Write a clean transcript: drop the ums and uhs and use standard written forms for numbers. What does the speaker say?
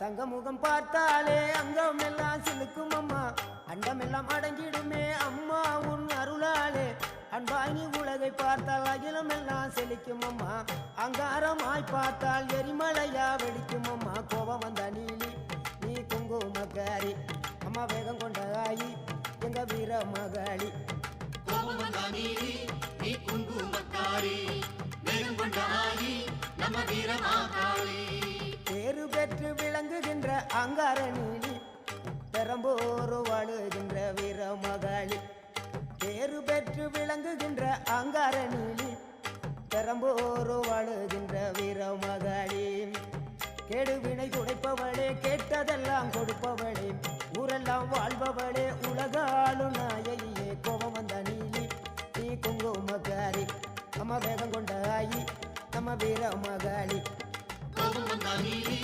தங்க முகம் பார்த்தாலே அங்கம் எல்லாம் சிலுக்கும் அம்மா அண்டமெல்லாம் அடங்கிடுமே அம்மா உன் அருளாலே அன்பாங்கி உலகை பார்த்தால் அகிலம் எல்லாம் செழிக்கும் அம்மா அங்காரமாய் பார்த்தால் எரிமலையா வெடிக்கும் அம்மா கோபம் வந்த நீலி நீ குங்குமக்காரி அம்மா வேகம் கொண்ட ஆயி எங்க வீர மகாளி கோபம் வந்த நீலி நீ குங்குமக்காரி வேகம் கொண்ட ஆயி நம்ம வீர மகாளி பேரு பெற்று விளங்குகின்ற அங்கார நீலி பெரம்போரு வாழுகின்ற வீர மகாளி பேரு பெற்று விளங்குகின்ற அங்கார நீலி பெரம்போரு வாழுகின்ற வீர மகாளி கேடுவினை துடைப்பவளே கேட்டதெல்லாம் கொடுப்பவளே ஊரெல்லாம் வாழ்பவளே உலகாலும் நாயகியே கோபம் வந்த நீலி நீ குங்குமக்காரி அம்மா வேகம் கொண்ட ஆயி நம்ம வீர மகாளி கோபம் வந்த நீலி